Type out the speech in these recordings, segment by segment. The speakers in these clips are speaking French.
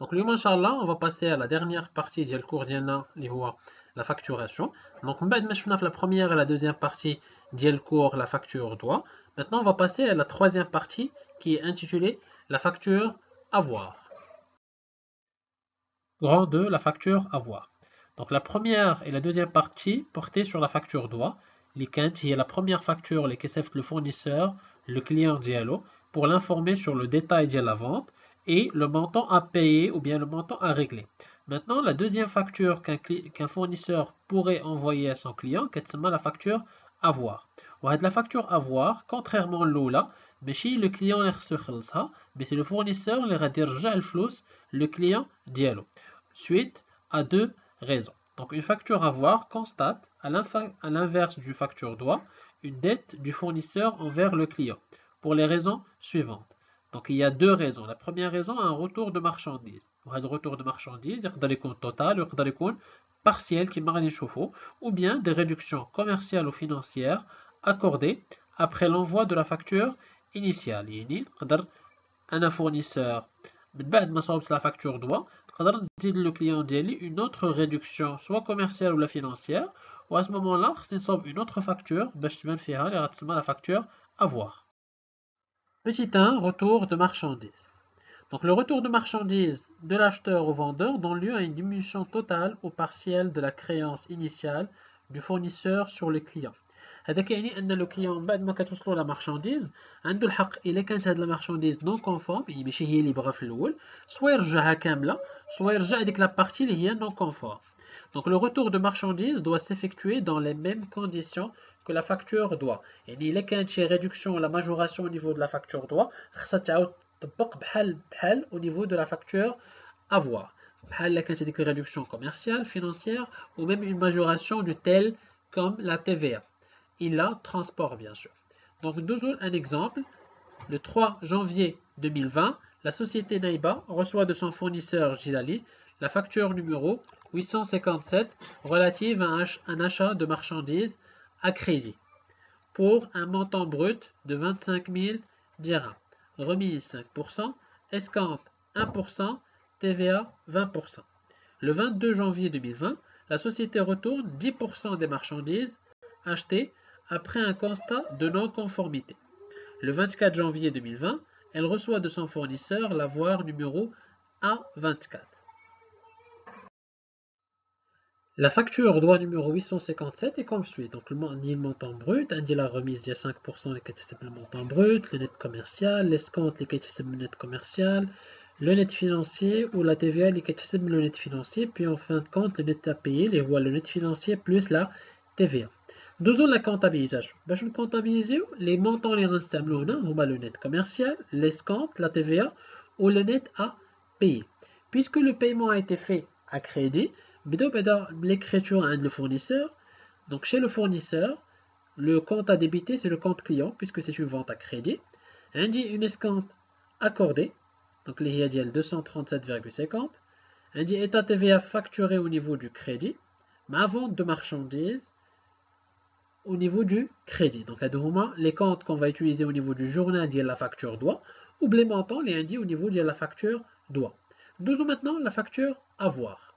Donc, اليوم إن شاء الله on va passer à la dernière partie ديال الكور ديالنا اللي هو la facturation. Donc, من بعد ما شفنا في la première et la deuxième partie ديال الكور la facture doit, maintenant on va passer à la troisième partie qui est intitulée la facture avoir. Grand 2, la facture avoir. Donc, la première et la deuxième partie portaient sur la facture doit. اللي كانت هي la première facture اللي كسبت le fournisseur, le client ديالو, pour l'informer sur le détail de la vente et le montant à payer ou bien le montant à régler. Maintenant, la deuxième facture qu'un fournisseur pourrait envoyer à son client, c'est la facture avoir. La facture avoir, contrairement à l'oula, ماشي le client اللي خصو يخلصها, mais c'est le fournisseur اللي غادي يرجع الفلوس le client ديالو. Suite à deux raisons. Donc une facture avoir constate, à l'inverse du facture doit, une dette du fournisseur envers le client, pour les raisons suivantes. Donc il y a deux raisons. La première raison, un retour de marchandises. Le retour de marchandises, يقدر يكون total, يقدر يكون partiel qui ما نشوفه, ou bien des réductions commerciales ou financières accordées après l'envoi de la facture initiale. يعني نقدر un fournisseur من بعد ما صوبت la facture doit نقدر نزيد le client ديالي une autre réduction soit commerciale ou la financière, ou à ce moment-là خصني نصوب une autre facture باش تبان فيها اللي غتسمى la facture avoir. Petit 1, retour de marchandises. Donc le retour de marchandises de l'acheteur au vendeur donne lieu à une diminution totale ou partielle de la créance initiale du fournisseur sur le client. هذا يعني ان لو كليون بعد ما كتوصلوا لا مارشانديز عنده الحق الا كانت هاد لا مارشانديز نون كونفورم يعني ماشي هي اللي بغا في الاول سوا يرجعها كامله سوا يرجع ديك لا بارتي اللي هي نون كونفورم. Donc le retour de marchandises doit s'effectuer dans les mêmes conditions que la facture doit. يعني الا كانت شي réduction ولا majoration au niveau de la facture doit خاصها تعاود تطبق بحال au niveau de la facture avoir. بحال الا كانت هذيك réduction commerciale, financière ou même une majoration du tel comme la TVA. Il a transport bien sûr. Donc nous avons un exemple. Le 3 janvier 2020, la société Naïba reçoit de son fournisseur Gilali la facture numéro 857 relative à un achat de marchandises à crédit pour un montant brut de 25 000 dirhams. Remise 5%, escompte 1%, TVA 20%. Le 22 janvier 2020, la société retourne 10% des marchandises achetées après un constat de non-conformité. Le 24 janvier 2020, elle reçoit de son fournisseur l'avoir numéro A24. La facture droit numéro 857 est comme suit. Donc, le montant brut, indique la remise de 5% le montant brut, le net commercial, l'escompte le net commercial, le net financier ou la TVA le net financier, puis en fin de compte, le net à payer, le net financier plus la TVA. Deuxièmement, la comptabilisation. Je vais comptabiliser les montants les le net commercial, l'escompte, la TVA ou le net à payer. Puisque le paiement a été fait à crédit, l'écriture à le fournisseur. Donc chez le fournisseur, le compte à débiter c'est le compte client puisque c'est une vente à crédit. Indi une escompte accordée, donc les hiadiel 237,50. Indi état TVA facturé au niveau du crédit, ma vente de marchandises au niveau du crédit. Donc, à les comptes qu'on va utiliser au niveau du journal de la facture doit, ou les montants, les indices au niveau de la facture doit. Nous maintenant la facture avoir.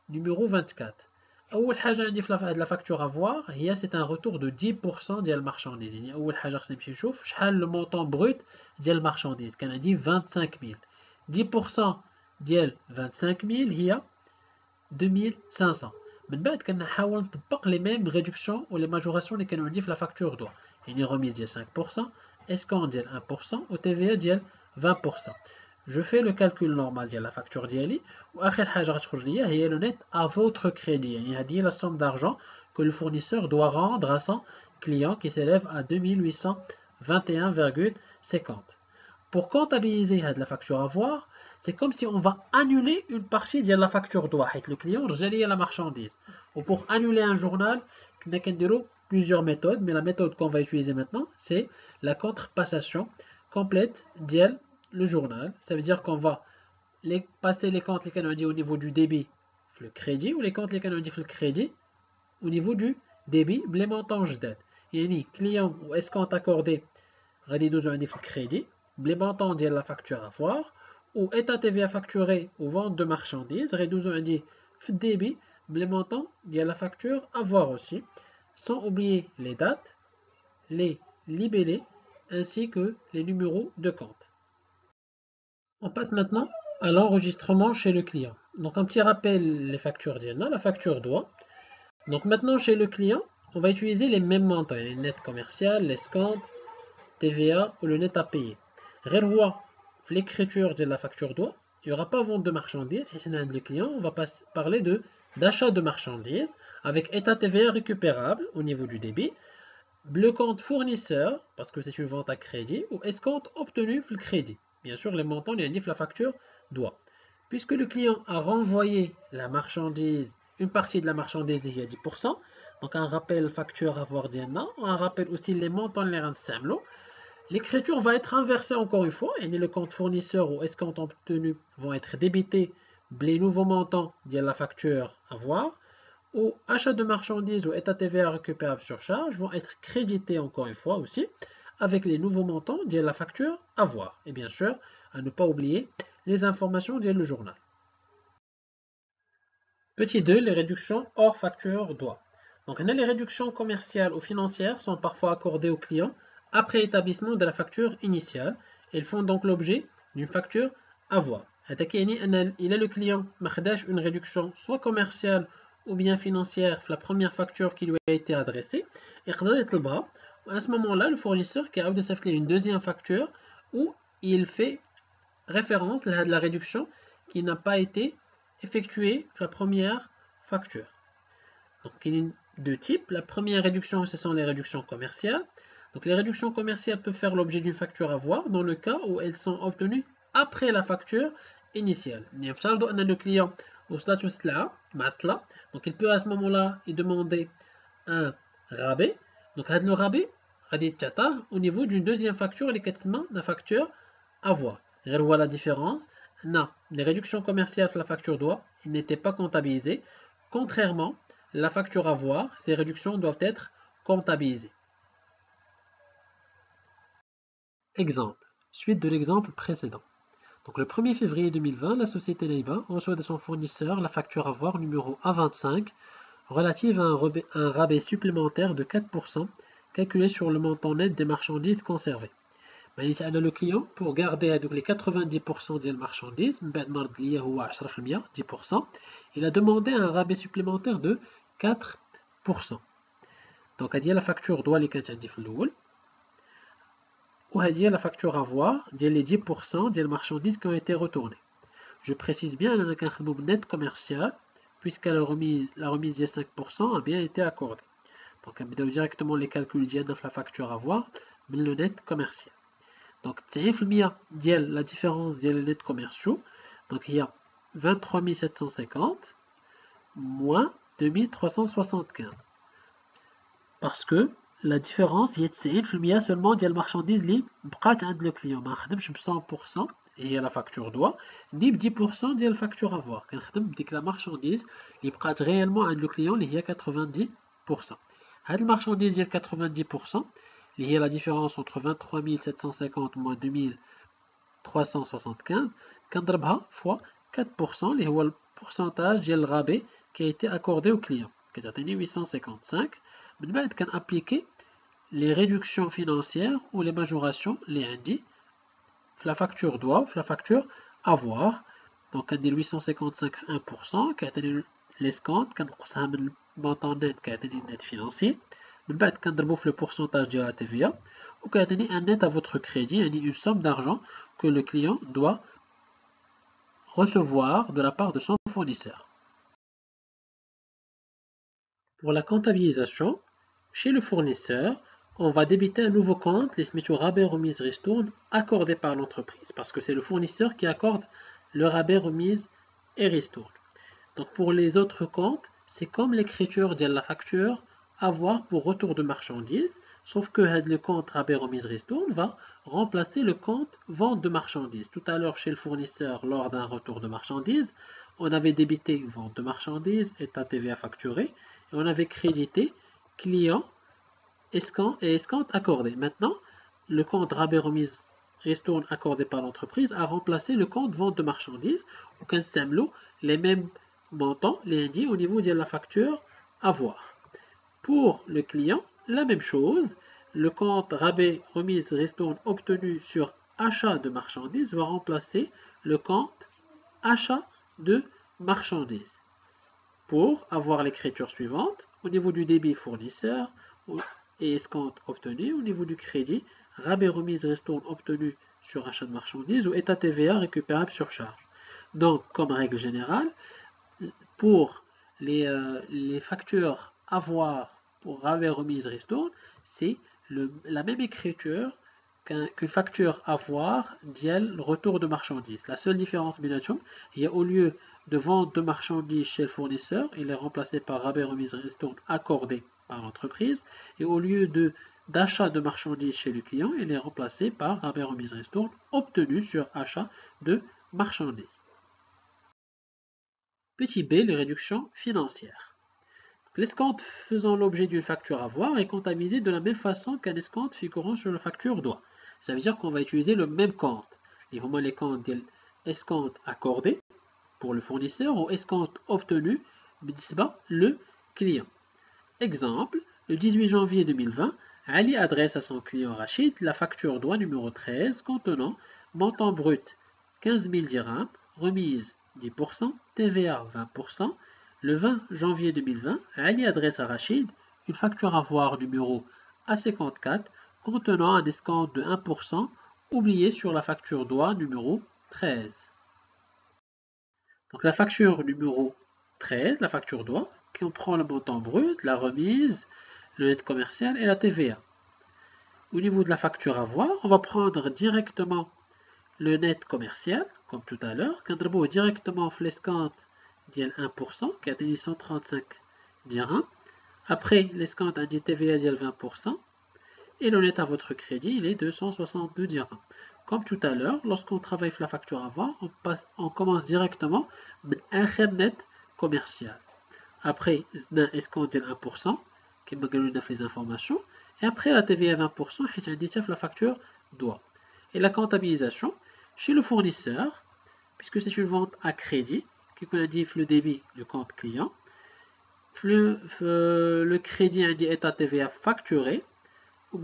Numéro 24. أول حاجة عندي في la facture avoir c'est un retour de 10% ديال المارشانديز. يعني أول حاجة خصني نمشي نشوف شحال le montant brut ديال المارشانديز. كان عندي 25000. 10% ديال 25000 هي 2500. من بعد كنحاول نطبق لي ميم ريدكسيون و لي ماجوراسيون اللي كانوا عندي في لا فاكتور دو. يعني ريميز ديال 5%، اسكون ديال 1% و تي في ديال 20%. جو في لو كالكول نورمال ديال لا فاكتور ديالي واخر حاجه غتخرج ليا هي لو نيت ا فوتر كريدي. يعني هذه هي لا سوم دارجون que le fournisseur doit rendre à son client qui s'élève à 2821,50. Pour comptabiliser la facture avoir, c'est comme si on va annuler une partie de la facture doit. Le client gère la marchandise. Ou pour annuler un journal, on a plusieurs méthodes, mais la méthode qu'on va utiliser maintenant, c'est la contrepassation complète de le journal. Ça veut dire qu'on va passer les comptes au niveau du débit, le crédit, ou les comptes le crédit au niveau du débit, les montants d'aide. Yani client ou escompte accordé, غادي يدوزو عندي في الكريدي بلي مونطون ديال لا فاكتور افوار ou état TVA facturé ou vente de marchandises, réduisons un dit débit, les montants de la facture à voir aussi, sans oublier les dates, les libellés ainsi que les numéros de compte. On passe maintenant à l'enregistrement chez le client. Donc un petit rappel, les factures d'IANA, la facture doit. Donc maintenant chez le client, on va utiliser les mêmes montants, les net commercial, l'escompte, TVA ou le net à payer. Reroua, l'écriture de la facture doit, il n'y aura pas vente de marchandises, et c'est le client, on va parler d'achat de marchandises avec état TVA récupérable au niveau du débit, le compte fournisseur, parce que c'est une vente à crédit, ou escompte obtenu le crédit. Bien sûr, les montants, il indiquent la facture doit. Puisque le client a renvoyé la marchandise, une partie de la marchandise il y a 10%, donc un rappel facture à voir d'IANA, un rappel aussi les montants les rensemble. L'écriture va être inversée encore une fois, et le compte fournisseur ou escompte obtenu vont être débités les nouveaux montants de la facture à voir, ou achat de marchandises ou état TVA récupérable sur charge vont être crédités encore une fois aussi avec les nouveaux montants de la facture à voir. Et bien sûr, à ne pas oublier les informations de le journal. Petit 2, les réductions hors facture doit. Donc, les réductions commerciales ou financières sont parfois accordées aux clients après établissement de la facture initiale. Elles font donc l'objet d'une facture à voir. Il a le client une réduction soit commerciale ou bien financière la première facture qui lui a été adressée. Et à ce moment-là, le fournisseur qui a de une deuxième facture où il fait référence à la réduction qui n'a pas été effectuée la première facture. Donc il y a deux types. La première réduction, ce sont les réductions commerciales. Donc les réductions commerciales peuvent faire l'objet d'une facture à voir dans le cas où elles sont obtenues après la facture initiale. Le client au statut donc il peut à ce moment-là y demander un rabais. Donc le rabais au niveau d'une deuxième facture, la facture à voir. Voit la différence. Non, les réductions commerciales sur la facture doit, ils n'étaient pas comptabilisées. Contrairement, la facture à voir, ces réductions doivent être comptabilisées. Exemple. Suite de l'exemple précédent. Donc le 1er février 2020, la société Leiba reçoit de son fournisseur la facture à voir numéro A25 relative à un rabais supplémentaire de 4% calculé sur le montant net des marchandises conservées. Le client pour garder les 90% des marchandises, 10%, il a demandé un rabais supplémentaire de 4%. Donc, la facture doit les 4 ou la facture à voir, les 10% des marchandises qui ont été retournées. Je précise bien un net commercial, puisque la remise des 5% a bien été accordée. Donc, on va directement les calculs de la facture à voir, mais le net commercial. Donc, 90% de la différence des net commerciaux. Donc, il y a 23 750 moins 2375. Parce que la différence, il y a 90% seulement de la marchandise qui est le client. Je ne 100% et il y a la facture doit, ni 10% de la facture à voir. Quand la marchandise qui est réellement le client, il y a 90%. La marchandise, il y a 90%. Il y a la différence entre 23 750 moins 2375 fois 4%, qui est le pourcentage de rabais qui a été accordé au client, qui est 855. On va appliquer les réductions financières ou les majorations, les indices, la facture doit, la facture avoir. Donc, on a 855 1%, qui a l'escompte, qui a le montant net, qui a le net financier. On va le pourcentage de la TVA, ou qui a un net à votre crédit, une somme d'argent que le client doit recevoir de la part de son fournisseur. Pour la comptabilisation, chez le fournisseur, on va débiter un nouveau compte, les SMIC rabais remise ristourne accordé par l'entreprise, parce que c'est le fournisseur qui accorde le rabais remise et ristourne. Donc pour les autres comptes, c'est comme l'écriture de la facture avoir pour retour de marchandises, sauf que le compte rabais remise ristourne va remplacer le compte vente de marchandises. Tout à l'heure chez le fournisseur, lors d'un retour de marchandises, on avait débité vente de marchandises, état TVA facturé, et on avait crédité client et escompte accordé. Maintenant, le compte rabais remise ristourne accordé par l'entreprise a remplacé le compte vente de marchandises ou كنستعملوا les mêmes montants les indices au niveau de la facture avoir. Pour le client, la même chose, le compte rabais, remise, ristourne obtenu sur achat de marchandises va remplacer le compte achat de marchandises. Pour avoir l'écriture suivante, au niveau du débit fournisseur et escompte obtenu, au niveau du crédit, rabais, remise, ristourne obtenu sur achat de marchandises ou état TVA récupérable sur charge. Donc, comme règle générale, pour les factures avoir pour rabais, remise, ristourne, c'est la même écriture qu'une facture avoir le retour de marchandises. La seule différence, il y a au lieu de vente de marchandises chez le fournisseur, il est remplacé par rabais, remise, ristourne accordé par l'entreprise, et au lieu d'achat de marchandises chez le client, il est remplacé par rabais, remise, ristourne obtenu sur achat de marchandises. Petit b, les réductions financières. L'escompte faisant l'objet d'une facture avoir est comptabilisé de la même façon qu'un escompte figurant sur la facture doit. Ça veut dire qu'on va utiliser le même compte. Les comptes escompte accordé pour le fournisseur ou escompte obtenu le client. Exemple, le 18 janvier 2020, Ali adresse à son client Rachid la facture doigt numéro 13 contenant montant brut 15 000 dirhams, remise 10%, TVA 20%. Le 20 janvier 2020, Ali adresse à Rachid une facture avoir numéro A54 contenant un escompte de 1% oublié sur la facture doigt numéro 13. Donc la facture numéro 13, la facture doigt, comprend le montant brut, la remise, le net commercial et la TVA. Au niveau de la facture avoir, on va prendre directement le net commercial, comme tout à l'heure, qu'on directement l'escompte ديال 1%, qui a été 135 dirhams. Après, l'escompte a dit TVA ديال 20%. Et le net à votre crédit, il est 262 dirhams. Comme tout à l'heure, lorsqu'on travaille la facture avoir, on commence directement avec un net commercial. Après, escompte de 1%, qui me donne les informations. Et après, la TVA 20%, qui est la facture doit. Et la comptabilisation, chez le fournisseur, puisque c'est une vente à crédit, qui indique le débit du compte client, le crédit indique état TVA facturé, ou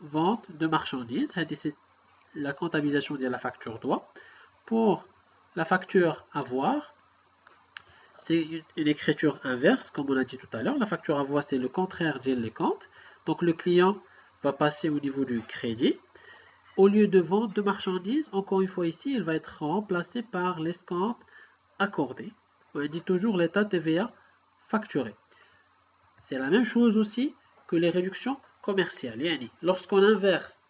vente de marchandises, c'est la comptabilisation de la facture doit. Pour la facture avoir, c'est une écriture inverse, comme on a dit tout à l'heure. La facture avoir, c'est le contraire des comptes. Donc le client va passer au niveau du crédit. Au lieu de vente de marchandises, encore une fois ici, il va être remplacé par l'escompte accordé. On dit toujours l'état TVA facturé. C'est la même chose aussi que les réductions commerciales. Lorsqu'on inverse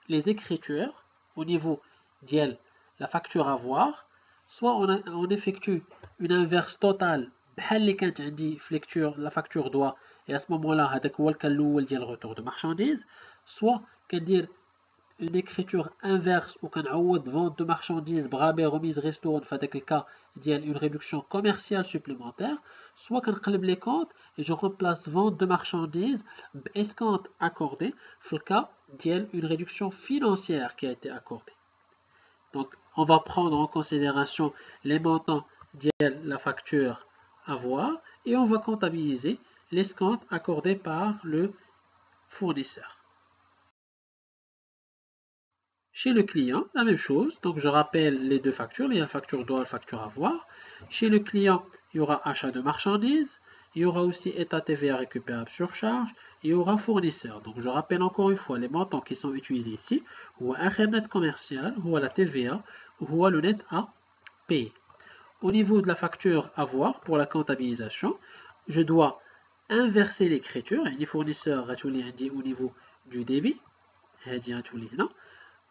les écritures au niveau de la facture avoir, soit on effectue une inverse totale la facture doit, et à ce moment-là, le retour de marchandises, soit une écriture inverse ou vente de marchandises, rabais, remise, ristourne, le cas une réduction commerciale supplémentaire, soit qu'on les comptes et je remplace vente de marchandises, escompte accordé, le cas une réduction financière qui a été accordée. Donc, on va prendre en considération les montants de la facture avoir et on va comptabiliser l'escompte accordé par le fournisseur. Chez le client, la même chose. Donc, je rappelle les deux factures. Il y a la facture doit et la facture avoir. Chez le client, il y aura achat de marchandises. Il y aura aussi état TVA récupérable sur charge. Il y aura fournisseur. Donc, je rappelle encore une fois les montants qui sont utilisés ici. Ou un net commercial, ou la TVA, ou le net à payer. Au niveau de la facture avoir pour la comptabilisation, je dois inverser l'écriture. Les fournisseurs au niveau du débit. Non.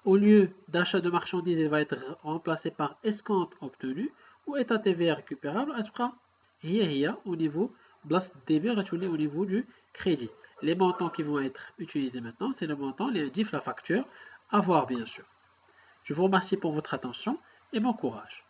Au lieu d'achat de marchandises, il va être remplacé par escompte obtenu ou état TVA récupérable au niveau au niveau du crédit. Les montants qui vont être utilisés maintenant, c'est le montant, les indices, la facture, avoir bien sûr. Je vous remercie pour votre attention et bon courage.